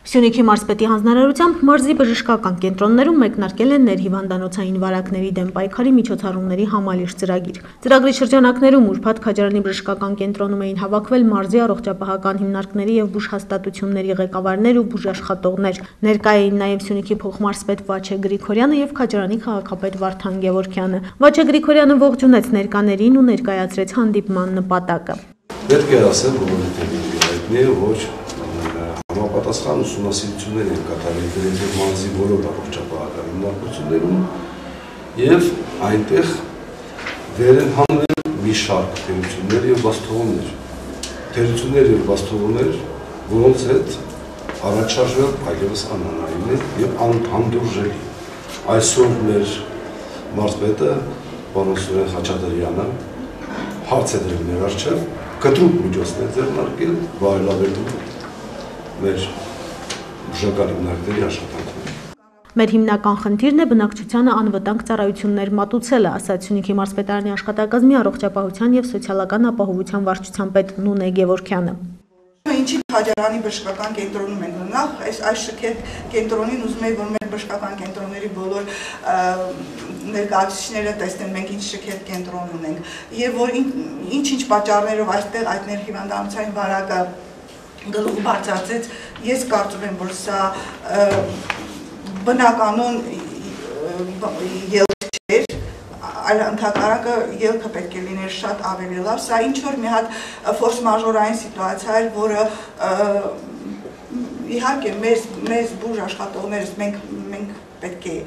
Սյունիքի մարզպետի հանձնարարությամբ մարզի բժշկական կենտրոններում մեկնարկել են ներհիվանդանոցային վարակների դեմ պայքարի միջոցառումների համալիր ծրագիր։ Ծրագրի շրջանակներում ուրբաթ Քաջարյանի բժշկական կենտրոնում էին հավաքվել մարզի առողջապահական հիմնարկների եւ բուժհաստատությունների ղեկավարներ ու բուժաշխատողներ։ Ներկա էին նաեւ Սյունիքի փոխմարզպետ Վաչե Գրիգորյանը եւ Քաջարյանի քաղաքապետ Վարդան Գևորգյանը։ Վաչե Գրիգորյանը ողջունեց ներկաներին ու ներկայացրեց հանդիպման նպատակը։ Պետք է ասել, որ համապատասխան ուսումնասիրություններ են կատարվել դրանց մարզի բոլոր առողջապահական հիմնարկություններում եւ այնտեղ վեր են հանվել մի շարք թերություններ եւ բաստողումներ, որոնց հետ առաջարժվել այլևս անհնարին է եւ անհանդուրժելի։ Այսօր մեր մարզպետը պարոն Սուրեն Խաչատրյանը հարց է դրել մեր առջև կտրուկ միջոցներ ձեռնարկել բարելավելու մեր բուժական հիմնարկների աշխատանքները։ Մեր հիմնական խնդիրն է բնակչությանը անվտանգ ծառայություններ մատուցելը, ասաց Սյունիքի մարզպետարանի աշխատակազմի առողջապահության եւ սոցիալական ապահովության վարչության պետ Նունե Գևորգյանը։ Ինչի Քաջարյանի բժշկական կենտրոնում ենք նախ, այս շքեղ կենտրոնին ուզում եմ, որ մեր բժշկական կենտրոնների բոլոր ներկայացուցիչները տեսնեն մենք ինչ շքեղ կենտրոն ունենք եւ որ ինչ պատճառներով այստեղ այդ ներհիվանդանոցային վարակը գլուխ բարձրացեց, ես կարծում եմ, որ սա բնականon ելք չէր, այլ ընդհակառակը ելքը պետք է լիներ շատ ավելի լավ, սա ինչ որ մի հատ ֆորս մաժորային սիտուացիա էր, որը իհարկե մեզ բուժ աշխատողներս մենք պետք է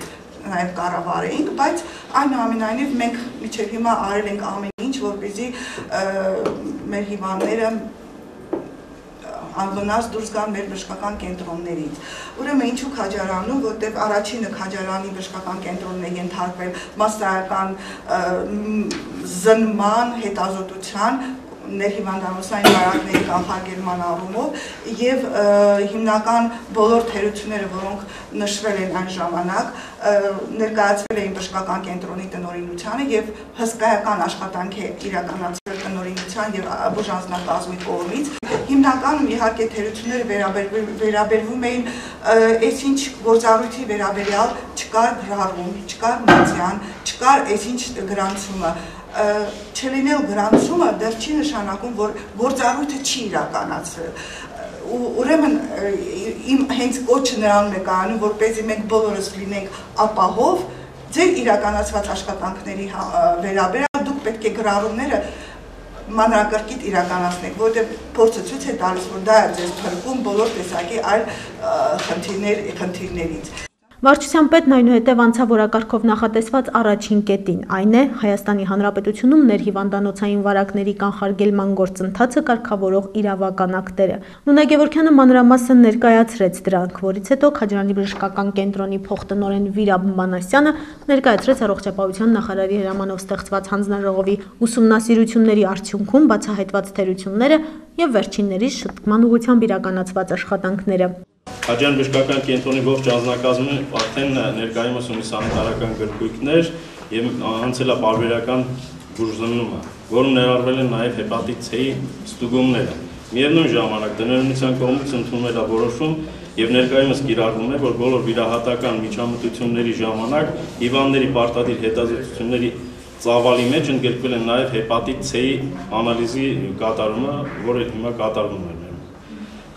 նաև կառավարեինք, բայց այնուամենայնիվ մենք մինչև հիմա արել ենք ամեն ինչ, որպեսզի մեր հիվանդները անվնաս դուրս գան մեր բժշկական կենտրոններից։ Ուրեմն ինչու Քաջարյանում, որտեղ առաջինը Քաջարյանի բժշկական կենտրոնն է ենթարկվել մասսայական զննման, հետազոտության, ներհիվանդանոցային վարակների կանխարգելման առումով եւ հիմնական բոլոր թերությունները, որոնք նշվել են այն ժամանակ, ներկայացվել էին բժշկական կենտրոնի տնօրինությանը եւ հսկայական աշխատանք է իրականացվել տնօրինության եւ բուժանձնակազմի կողմից։ Հիմնականում իհարկե թերությունները վերաբերվում էին այսինչ գործառույթի վերաբերյալ չկար գրառում, չկար մատյան, չկար այսինչ գրանցումը։ Չլինել գրանցումը դեռ չի նշանակում, որ գործառույթը չի իրականացվել։ Ուրեմն իմ հենց կոչը նրանում է կայանում, որպեսզի մենք բոլորս լինենք ապահով ձեր իրականացված աշխատանքների վերաբերյալ դուք պետք է գրառումները մանրակրկիտ իրականացնեք, որտեղ փորձը ցույց է տալիս, որ դա է ձեզ փրկում բոլոր տեսակի այլ խնդիրներից։ Վարչության պետն այնուհետև անցավ օրակարգով նախատեսված առաջին կետին, այն է Հայաստանի Հանրապետությունում ներհիվանդանոցային վարակների կանխարգելման գործընթացը կարգավորող իրավական ակտերը։ Նունե Գևորգյանը մանրամասն ներկայացրեց դրանք, որից հետո Քաջարյանի բժշկական կենտրոնի փոխտնօրեն Վիրաբ Մանասյանը ներկայացրեց առողջապահության նախարարի հրամանով ստեղծված հանձնաժողովի ուսումնասիրությունների արդյունքում բացահայտված թերությունները եւ վերջիններիս շտկման ուղղությամբ իրականացված աշխատանքները։ Քաջարյանի բժշկական կենտրոնի ողջ անձնակազմը արդեն ներկայումս ունի սանիտարական գրքույկներ եւ անցել է պարբերական բուժզննումը, որում ներառվել են նաեւ հեպատիտ C-ի ստուգումները։ Միևնույն ժամանակ տնօրինության կողմից ընդունվել է որոշում եւ ներկայումս կիրառվում է, որ բոլոր վիրահատական միջամտությունների ժամանակ հիվանդների պարտադիր հետազոտությունների ծավալի մեջ ընդգրկվել են նաեւ հեպատիտ C-ի անալիզի կատարումը, որը հիմա կատարվում է։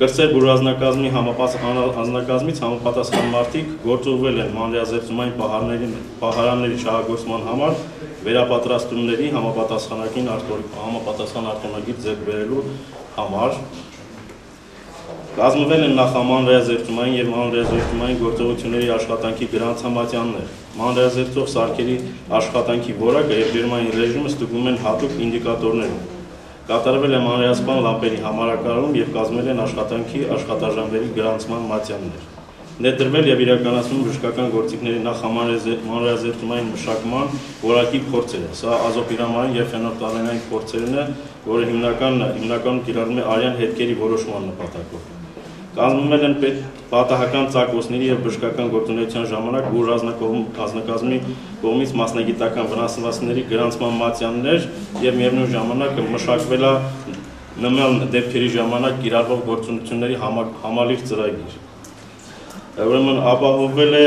Կրծեր բուժանձնակազմի անձնակազմից համապատասխան մարդիկ գործուղվել են մանրէազերծումային պահարանների շահագործման համար վերապատրաստումների համապատասխան արտոնագիր ձեռք բերելու համար կազմվել են նախամանրէազերծումային եւ մանրէազերծումային գործողությունների աշխատանքի գրանցամատյաններ, մանրէազերծող սարքերի աշխատանքի որակը եւ ջերմային ռեժիմը ստուգվում են հատուկ ինդիկատորներով։ Կատարվել է մանրէասպան լամպերի համարակարգում եւ կազմել են աշխատանքի աշխատաժամերի գրանցման մատյաններ։ Ներդրվել եւ իրականացվում բժշկական գործիքների նախամանրէազերծումային մշակման որակի փորձերը։ Սա ազոպիրամային եւ ֆենոլֆթալենային փորձերն է, որը հիմնականում կիրառվում է արյան հետքերի որոշման նպատակով։ Կազմվել են պատահական ծակոսների եւ բժշկական գործունեության ժամանակ բուժանձնակազմի կողմից մասնագիտական վնասվածքների գրանցման մատյաններ եւ միևնույն ժամանակ մշակվել է նման դեպքերի ժամանակ կիրառվող գործունեությունների համալիր ծրագիր։ ուրեմն ապահովվել է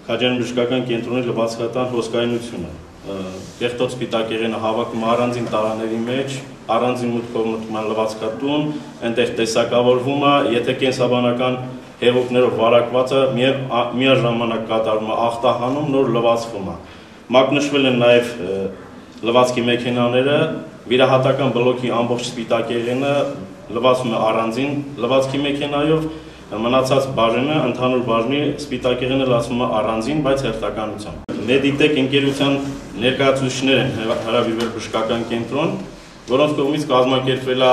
Քաջարյանի բժշկական կենտրոնի լվացքատան հոսքայնությունը։ Կեղտոտ սպիտակեղենը հավաքում առանձին տարաների մեջ, առանձին մուտքով մտնում է լվացքատուն, այնտեղ տեսակավորվում է, եթե կենսաբանական հեղուկներով վարակված է, միաժամանակ կատարվում է ախտահանում, նոր լվացվում է։ Մակնշվել են նաև լվացքի մեքենաները, վիրահատական բլոկի ամբողջ սպիտակեղենը լվացվում է առանձին լվացքի մեքենայով, մնացած բաժինը ընդհանուր բաժնի սպիտակեղենը լվացվում է առանձին, բայց հերթականությամբ։ Մեդիտեք ընկերության ներկայացուցիչներ են հրավիրվել բժշկական կենտրոն, որոնց կողմից կազմակերպվել է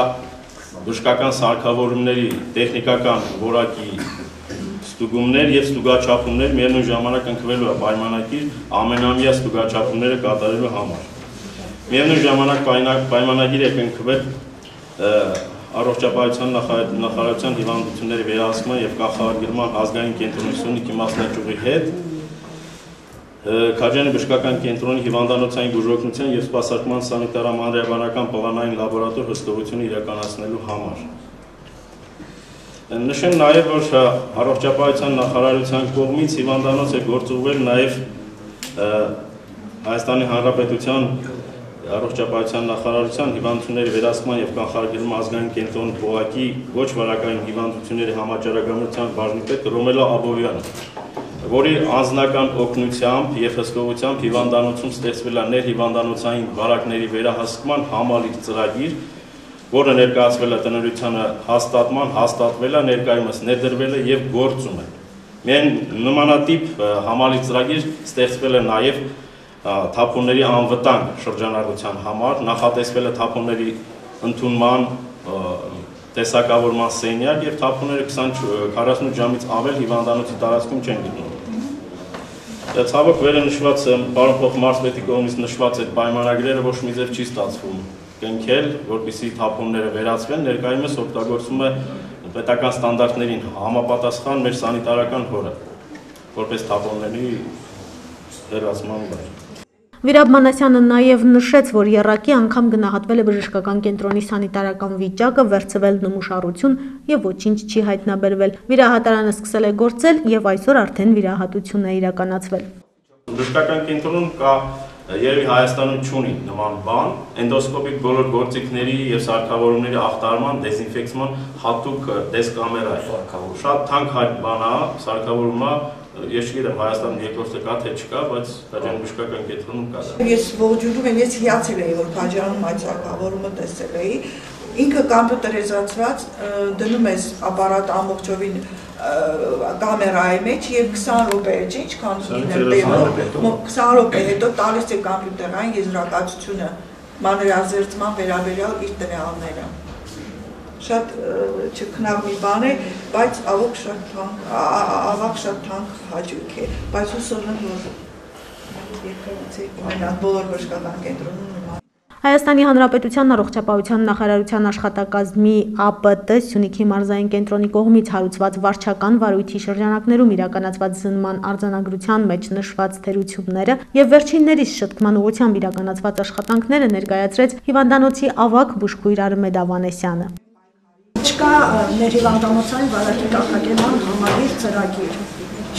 բժշկական սարքավորումների տեխնիկական որակի ստուգումներ եւ ստուգաչափումներ, միևնույն ժամանակ ընկվելու է պայմանագիր ամենամյա ստուգաչափումները կատարելու համար։ Միևնույն ժամանակ պայմանագիր է կնքվել Առողջապահության նախարարության հիվանդությունների վերահսկման եւ կանխարգելման ազգային կենտրոնի Սյունիքի մասնաճյուղի հետ Քաջարյանի բժշկական կենտրոնի հիվանդանոցային բուժօգնության եւ սպասարկման սանիտարամանրէաբանական պլանային լաբորատոր հսկողությունը իրականացնելու համար։ Նշեմ նաեւ, որ Առողջապահության նախարարության կողմից հիվանդանոց է գործուղվել նաեւ Հայաստանի Հանրապետության Առողջապահության նախարարության հիվանդությունների վերահսկման եւ կանխարգելման ազգային կենտրոնի բողոքի ոչ վարակային հիվանդությունների համաճարակագրության բաժնի պետ Ռոմելո Աբովյանը, որի անձնական օգնությամբ եւ հսկողությամբ հիվանդանոցում ստեղծվել է ներհիվանդանոցային վարակների վերահսկման համալիր ծրագիր, որը ներկայացվել է տնօրինությանը հաստատվել է, ներկայումս ներդրվել է եւ գործում է։ Միայն նմանատիպ համալիր ծրագիր ստեղծվել է նաեւ թափոնների անվտանգ շրջանառության համար, նախատեսվել է թափոնների ընդունման, տեսակավորման սենյակ եւ թափոնները 48 ժամից ավել հիվանդանոցի տարածքում չեն գտնվում։ Ցավոք վերը նշված պարոն փոխմարզպետի կողմից նշված այդ պայմանագրերը ոչ մի ձև չի ստացվում կնքել, որպեսզի թափոնները վերացվեն, ներկայումս օգտագործում է պետական ստանդարտներին համապատասխան մեր սանիտարական հորը, որպես թափոնների վերացման վայր։ Վիրապ Մանասյանը նաև նշեց, որ եռակի անգամ գնահատվել է բժշկական կենտրոնի սանիտարական վիճակը, վերցվել նմուշառություն եւ ոչինչ չի հայտնաբերվել։ Վիրահատարանը սկսել է գործել եւ այսօր արդեն վիրահատություն է իրականացվել։ Բժշկական կենտրոնում կա երևի Հայաստանում չունի նման բան, էնդոսկոպիկ բոլոր գործիքների եւ սարքավորումների ախտարման, դեզինֆեկցիոն հատուկ դեսկամերա է։ Շատ թանկ բան է, սարքավորումը Ես չգիտեմ Հայաստանում երկրորդը կա թե չկա, բայց Քաջարյանի բժշկական կենտրոնում կա։ Ես ողջունում եմ, ես հիացել էի, որ Քաջարյանում այդ սարքավորումը տեսել էի։ Ինքը կամպյուտերիզացված դնում ես ապարատ ամբողջովին կամերայի մեջ եւ 20 րոպե է, ինչքան լինել 20 րոպե հետո տալիս է կամպյուտերային եզրակացությունը մանրազերծման վերաբերյալ իր տվյալները։ Շատ չքնավ մի բան է, բայց ավակ շատ թանկ հաճույք է, բայց հուսով եմ, որ երկրորդ բոլոր բժշկական կենտրոնում Հայաստանի Հանրապետության Առողջապահության նախարարության աշխատակազմի ԱՊՏ Սյունիքի մարզային կենտրոնի կողմից հարուցված վարչական վարույթի շրջանակներում իրականացված զննման արձանագրության մեջ նշված թերությունները եւ վերջիններիս շտկման ուղղությամբ իրականացված աշխատանքները ներկայացրեց հիվանդանոցի ավագ բուժքույր Արմեդ Ավանեսյանը։ Չկա ներհիվանդանոցային վարակի կանխարգելման համալիր ծրագիր։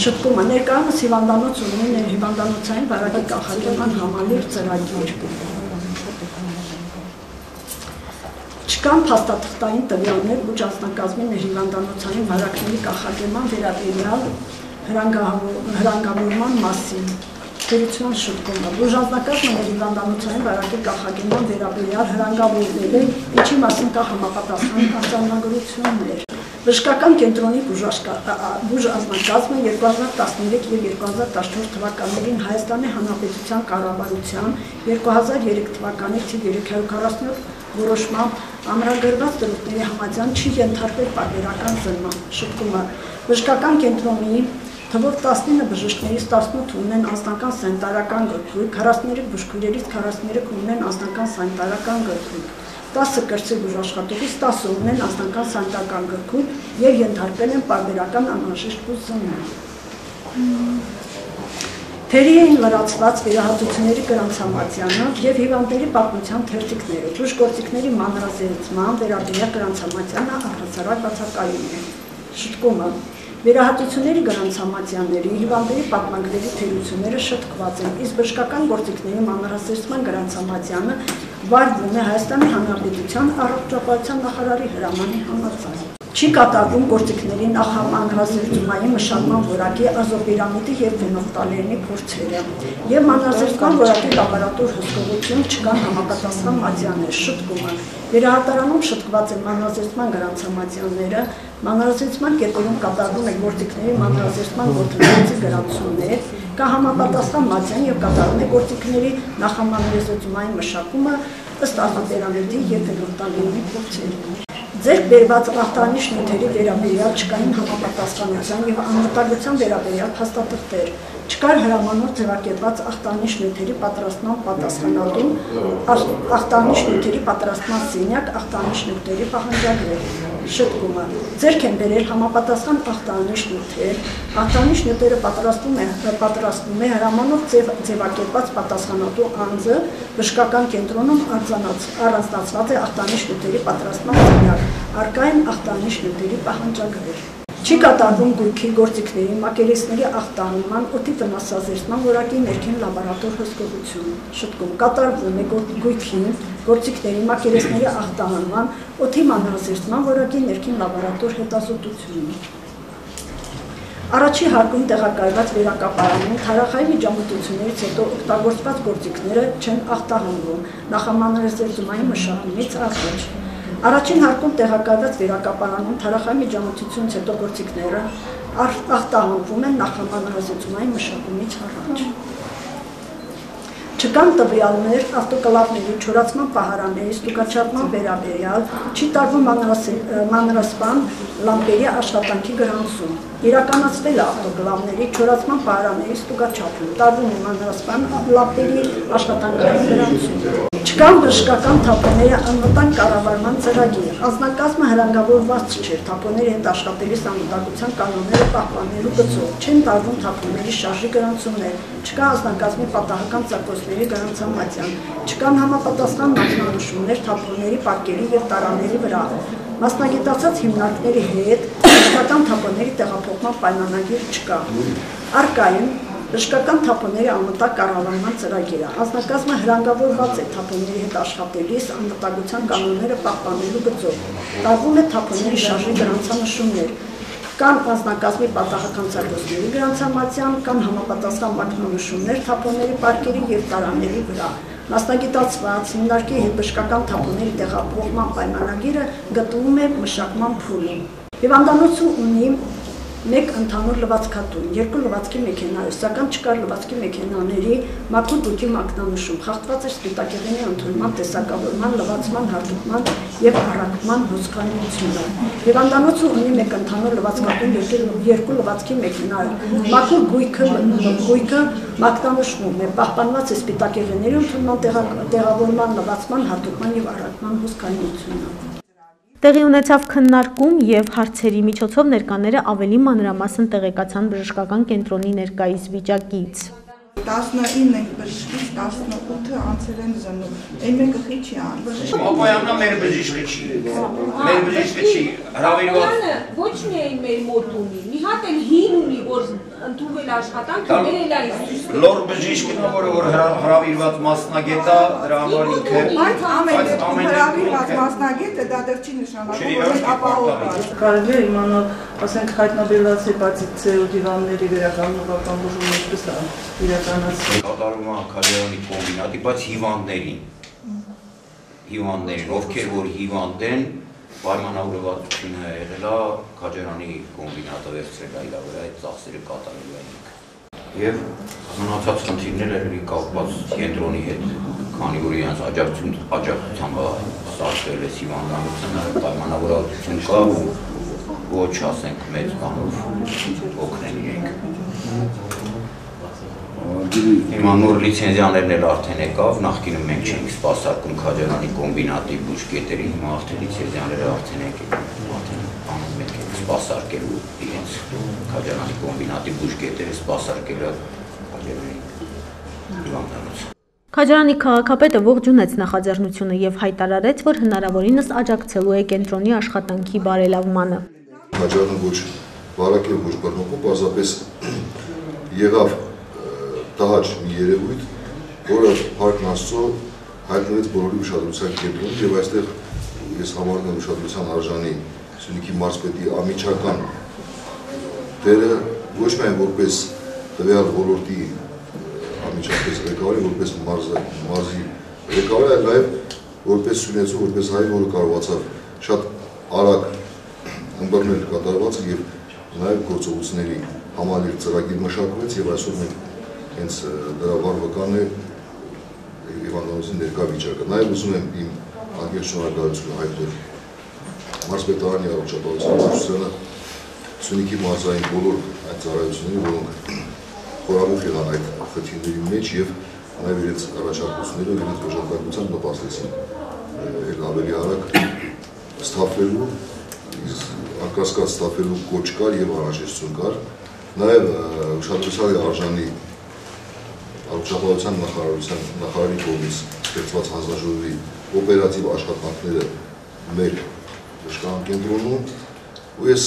Շտկումը ներկայումս հիվանդանոց ունի ներհիվանդանոցային վարակի կանխարգելման համալիր ծրագիր։ Չկան փաստաթղթային տվյալներ բուժ անձնակազմի ներհիվանդանոցային վարակների կանխարգելման վերաբերյալ հրանգավորման մասին։ Թերության շտկումը բուժ անձնակազմը ներհիվանդանոցային վարակի կանխարգելման վերաբերյալ հրանգավորվել է, ինչի մասին կա համապատասխան արձանագրություններ։ Բժշկական կենտրոնի բուժ անձնակազմը 2013 եւ 2014 թվականներին Հայաստանի Հանրապետության կառավարության 2003 թվականի թիվ 347 որոշմամբ ամրագրված դրույթների համաձայն չի ենթարկվել պարբերական զննման շտկումը։ Բժշկական կենտրոնի թվով 19 բժիշկներից 18 ունեն անձնական սանիտարական գրքույկ, 43 բուժքույրերից 43 ունեն անձնական սանիտարական գրքույկ, 10 կրծի բուժաշխատողից 10 ունեն անձնական սանիտարական գրքույկ եւ ենթարկվել են պարբերական անհրաժեշտ զննման։ Թերի էին լրացված վերահատությունների գրանցամատյանը եւ հիվանդների պատմության թերթիկները, բուժգործիքների մանրազերծման վերաբերյալ գրանցամատյանը առհասարակ բացակայում է։ Շտկումը Վերահատությունների գրանցամատյանների, հիվանդների պատմագրերի թերությունները շտկված են, իսկ բժշկական գործիքների մանրազերծման գրանցամատյանը վարվում է Հայաստանի Հանրապետության առողջապահության նախարարի հրամանի համաձայն։ Չի կատարվում գործիքների նախամանրազերծումային մշակման որակի ազոպիրամիդի և ֆենոֆթալերինի փորձերը և մանրազերծման որակի լաբորատոր հսկողություն չկան համապատասխան մատյաներ, շտկումը։ Վերահատարանում շտկված են մանրազերծման գրանցամատյանները, մանրազերծման կետերում կատարվում է գործիքների մանրազերծման գործընթացի գրանցումներ, կա համապատասխան մատյան և կատարվում է գործիքների նախամանրազերծումային մշակումը ըստ ազոպիրամիդի և ֆենոֆթալերինի փորձերի։ Ձեռք բերված ախտանիշ նյութերի վերաբերյալ չկային համապատասխանության և անվտանգության վերաբերյալ փաստաթղթեր, չկար հրամանով ձևակերպված ախտանիշ նյութերի պատրաստման պատասխանատու, ախտանիշ նյութերի պատրաստման սենյակ, ախտանիշ նյութերի պահանջագրեր, շտկումը։ Ձեռք են բերել համապատասխան ախտանիշ նյութեր, ախտանիշ նյութերը պատրաստվում է հրամանով ձևակերպված պատասխանատու անձը, բժշկական կենտրոնում առանձնացված է ախտանիշ նյութերի պատրաստման սենյակ, առկա են ախտանիշ նյութերի պահանջագրեր։ Չի կատարվում գույքի գործիքների, մակերեսների ախտանման, օդի վնասազերծման որակի ներքին լաբորատոր հսկողություն, շտկում կատարվում է գույքի գործիքների, մակերեսների ախտանման, օդի մանրազերծման որակի ներքին լաբորատոր հետազոտությունը։ Առաջի հարկում տեղակայված վերակապարանում թարախային միջամտություններից հետո օգտագործված գործիքները չեն ախտահանվում նախամանրազերծումային մշակումից առաջ։ Առաջին հարկում տեղակայված վերակապարանում թարախային միջամտությունից հետո գործիքները ախտահանվում են նախամանրազերծումային մշակումից առաջ։ Չկան տվյալներ ավտոկլավների, չորացման պահարանների, ստուգաչափման վերաբերյալ, չի տարվում մանրասպան լամպերի աշխատանքի գրանցում։ Իրականացվել է ավտոկլավների, չորացման պահարանների ստուգաչափում, տարվում է մանրասպան լամպերի աշխատանքային գրանցում։ Չկան բժշկական թափոնների անվտանգ կառավարման ծրագիր, անձնակազմը հրանգավորված չէ թափոնների հետ աշխատելիս անվտանգության կանոնները պահպանելու գծով, չեն տարվում թափոնների շարժի գրանցումներ, չկա անձնակազմի պատահական ծակոցների գրանցամատյան, չկան համապատասխան մատնանշումներ թափոնների պարկերի և տարաների վրա, մասնագիտացած հիմնարկների հետ բժշկական թափոնների տեղափոխման պայմանագիր չկա, առկա են բժշկական թափոնների անվտանգ կառավարման ծրագիրը, անձնակազմը հրանգավորված է թափոնների հետ աշխատելիս անվտանգության կանոնները պահպանելու գծով, տարվում է թափոնների շարժի գրանցանշումներ, կան անձնակազմի պատահական ծակոցների գրանցամատյան, կան համապատասխան մատնանշումներ թափոնների պարկերի և տարաների վրա, մասնագիտացված հիմնարկի հետ բժշկական թափոնների տեղափոխման պայմանագիրը գտնվում է մշակման փուլում։ Հիվանդանոցը ունի 1 ընդհանուր լվացքատուն, 2 լվացքի մեքենա, սակայն չկար լվացքի մեքենաների մաքուր դուքի մակնանշում, խախտված էր սպիտակեղենի ընդունման, տեսակավորման, լվացման, հատուկման և առաքման հոսքայնությունը։ Հիվանդանոցը ունի 1 ընդհանուր լվացքատուն, 2 լվացքի մեքենա, մաքուր գույքը մակնանշվում է, պահպանված է սպիտակեղենների ընդունման, տեղավորման, լվացման, հատուկման և առաքման հոսքայնությունը։ Տեղի ունեցավ քննարկում և հարցերի միջոցով ներկաները ավելի մանրամասն տեղեկացան բժշկական կենտրոնի ներկայիս վիճակից։ 19 բժշկից 18-ը անցել են զննում, այն մեկը խի չի անվել։ Ապոյաննա մեր բժիշկը չի, մեր բժիշկը չի, հրավիրված։ Ոչ միայն մեր մոտ ունի, մի հատ էլ հին ունի, որ ընդունվել աշխատանքը, ներել այս։ Լոր բժիշկն է, որ հրավիրված մասնագետ է, դրա համար ինքը։ Բայց ամեն հրավիրված մասնագետը դա դեռ չի նշանակում, որ ապահով է։ Կարելի է իմանալ, ասենք հայտնաբերված հեպատիտ C հիվանդների վերականգնողական բուժումը ինչպես է իրականացվում։ Կատարում է Քաջարյանի կոմբինատի, բայց հիվանդներին, ովքեր որ հիվանդ են, պայմանավորվածությունը եղել է Քաջարյանի կոմբինատը վերցրել է իր վրա, այդ ծախսերը կատարելու են ինքը։ Եվ մնացած խնդիրները կապված կենտրոնի հետ, քանի որ իրենց աջակցությամբ ստացվել է հիվանդանոցը, պայմանավորվածություն կա, ոչ ասենք մեծ բանով օգնել իրենք։ Հիմա նոր լիցենզիաներն էլ արդեն եկավ, նախկինում մենք չենք սպասարկում Քաջարյանի կոմբինատի բուժկետերի, հիմա արդեն լիցենզիաները արդեն եկել, մենք ենք սպասարկելու իրենց Քաջարյանի կոմբինատի բուժկետերը սպասարկելը Քաջարյանի հիվանդանոց։ Քաջարյանի քաղաքապետը ողջունեց նախաձեռնությունը և հայտարարեց, որ հնարավորինս աջակցելու է կենտրոնի աշխատանքի բարելավմանը։ Քաջարյանը ոչ բարակ եւ ոչ բռնողում պարզապես եղավ տհաճ մի երևույթ, որը Փառքն Աստծո հայտնվեց բոլորի ուշադրության կենտրոնում եւ այստեղ ես համարում եմ ուշադրության արժանի Սյունիքի մարզպետի անմիջական դերը ոչ միայն որպես տվյալ ոլորտի անմիջապես ղեկավար, որպես մարզի ղեկավար, այլ նաեւ որպես սյունեցու, որպես հայ, որը կարողացավ շատ արագ ըմբռնել կատարվածը եւ նաեւ գործողությունների համալիր ծրագիր մշակվեց եւ այսօր մենք հենց դրա վառ վկան է հիվանդանոցի ներկա վիճակը։ Նաեւ ուզում եմ իմ անկեղծ շնորհակալությունը հայտնել մարզպետարանի առողջապահության ուսուցչությանը, Սյունիքի մարզային բոլոր այդ ծառայություններին, որոնք խորամուխ եղան այդ խնդիրների մեջ եւ նաեւ իրենց առաջարկություններով իրենց օժանդակությամբ նպաստեցին ավելի արագ ստափվելու, անկասկած ստափվելու կոչ կար եւ անհրաժեշտություն կար։ Նաեւ ուշադրության արժանի առողջապահության նախարարի կողմից ստեղծված հանձնաժողովի օպերատիվ աշխատանքները մեր բժշկական կենտրոնում ու ես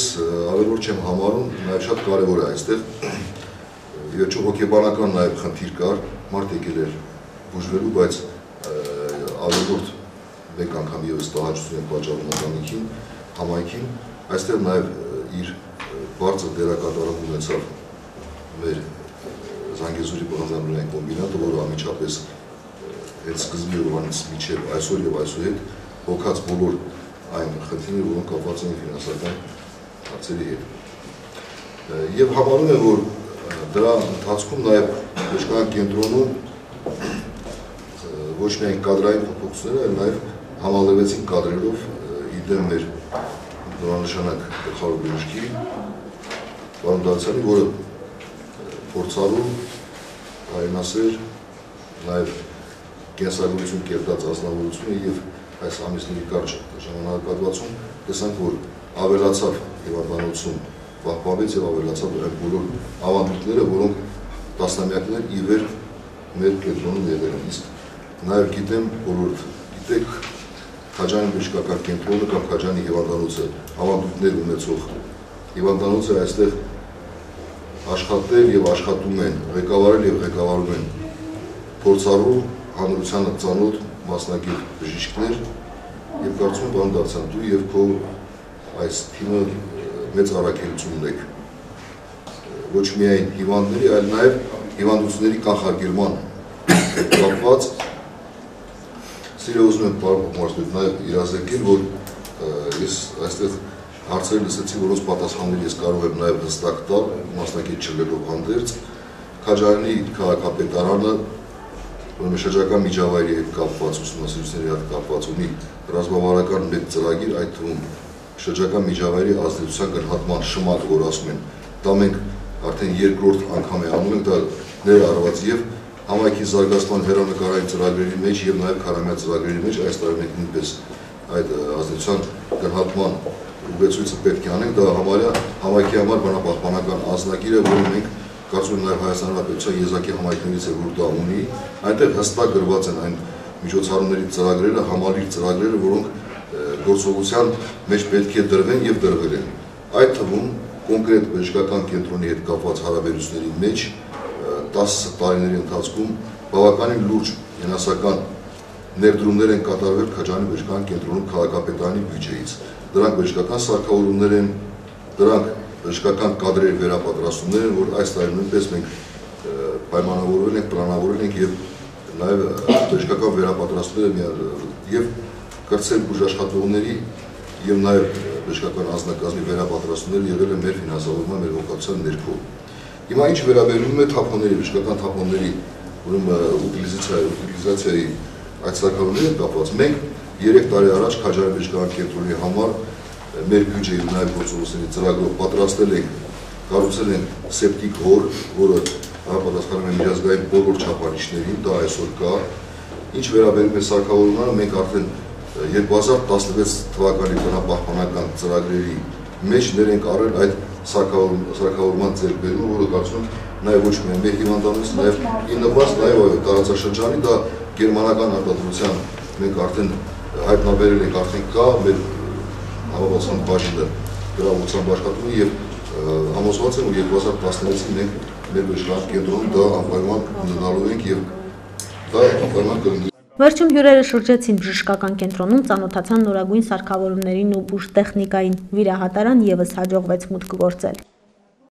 ավելորդ չեմ համարում, նաեւ շատ կարեւոր է այստեղ վերջո հոգեբանական նաեւ խնդիր կար, մարդ եկել էր բուժվելու, բայց ավելորդ մեկ անգամ եւս տհաճություն է պատճառում ընտանիքին, համայնքին, այստեղ նաեւ իր բարձր դերակատարում ունեցավ մեր Զանգեզուրի բնազամբյուղային կոմբինատը, որը անմիջապես հենց սկզբի օրվանից մինչև այսօր եւ այսուհետ հոգած բոլոր այն խնդիրները, որոնք կապված են ֆինանսական հարցերի հետ։ Եվ համարում եմ, որ դրա ընթացքում նաեւ բժշկական կենտրոնում ոչ միայն կադրային փոփոխություններ, այլ նաեւ համալրվեցին կադրերով իդեմ մեր նորանշանակ գլխավոր բժշկի պարոն Դավթյանի, որը փորձառու, հայրենասեր, նաեւ կենսագրություն կերտած ազնվորություն է եւ այս ամիսների կարճ ժամանակահատվածում տեսանք, որ ավելացավ հիվանդանոցում պահպանվեց եւ ավելացավ այն բոլոր ավանդույթները, որոնք տասնամյակներ ի վեր մեր կենտրոնում եղել են։ Իսկ նաեւ գիտեմ, բոլորդ գիտեք, Քաջանի բժշկական կենտրոնը կամ Քաջանի հիվանդանոցը ավանդույթներ ունեցող հիվանդանոցը այստեղ աշխատել եւ աշխատում են, ղեկավարել եւ ղեկավարում են փորձառու, հանրությանը ծանոթ մասնագետ բժիշկներ եւ կարծում եմ պարոն Դավթյան, դու եւ քո այս թիմը մեծ առաքելություն ունեք ոչ միայն հիվանդների, այլ նաեւ հիվանդությունների կանխարգելման կապված։ Սիրո ուզում եմ պարոն մարզպետ նաեւ իրազեկել, որ ես այստեղ հարցեր լսեցի, որոնց պատասխաններ ես կարող եմ նաև հստակ տալ, մասնակից չլելով հանդերձ։ Քաջարանի քաղաքապետարանը, ուրեմն շրջակա միջավայրի հետ կապված, ուսումնասիրությունների հետ կապված ունի ռազմավարական մեծ ծրագիր, այդ թվում շրջակա միջավայրի ազդեցության գնահատման շմակ, որ ասում են, դա մենք արդեն երկրորդ անգամ է անում ենք, դա ներառված եւ համայնքի զարգացման հեռանկարային ծրագրերի մեջ եւ նաեւ քարամյա ծրագրերի մեջ այս տարի մենք նույնպես այդ ազդեցության գնահատման ուղեցույցը պետք է անենք, դա համարյա համայնքի համար բնապահպանական անձնագիր է, որը մենք կարծում եմ նաև Հայաստանի Հանրապետության եզակի համայնքներից է, որ դա ունի, այնտեղ հստակ գրված են այն միջոցառումների ծրագրերը, համալիր ծրագրերը, որոնք գործողության մեջ պետք է դրվեն եւ դրվել են։ Այդ թվում կոնկրետ բժշկական կենտրոնի հետ կապված հարաբերությունների մեջ 10 տարիների ընթացքում բավականին լուրջ ֆինանսական ներդրումներ են կատարվել Քաջանի բժշկական կենտրոնում քաղաքապետարանի բյուջեից։ Դրանք բժշկական սարքավորումներ են, դրանք բժշկական կադրերի վերապատրաստումներ են, որ այս տարի նույնպես մենք պայմանավորվել ենք, պլանավորել ենք եւ նաեւ բժշկական վերապատրաստումները եւ կրծել բուժաշխատողների եւ նաեւ բժշկական անձնակազմի վերապատրաստումները եղել են մեր ֆինանսավորման, մեր հոգացության ներքո։ Հիմա ինչ վերաբերում է թափոնների, բժշկական թափոնների, ուրեմն ուտիլիզացիայի այդ սարքավորումների կապված, մենք 3 տարի առաջ Քաջարի բժշկական կենտրոնի համար մեր բյուջեի նաև գործողությունների ծրագրով պատրաստել ենք, կառուցել ենք սեպտիկ հոր, որը համապատասխանում է միջազգային բոլոր չափանիշներին, դա այսօր կա։ Ինչ վերաբերում է սարքավորումները, մենք արդեն 2016 թվականի բնապահպանական ծրագրերի մեջ ներ ենք առել այդ սարքավորման ձեռքբերումը, որը կարծում եմ նաև ոչ միայն մեր հիվանդանոցի, նաև իննված նաև տարածաշրջանի, դա գերմանական արտադրության մենք արդեն հայտնաբերել ենք, արդեն կա մեր համապատասխան բաժինը դրա ուղղությամբ աշխատում է եւ համոզված եմ, որ 2016-ին մենք մեր բժշկական կենտրոնում դա անպայման ունենալու ենք եւ դա անպայման կլինի։ Վերջում հյուրերը շրջեցին բժշկական կենտրոնում, ծանոթացան նորագույն սարքավորումներին ու բուժտեխնիկային, վիրահատարան ևս հաջողվեց մուտք գործել։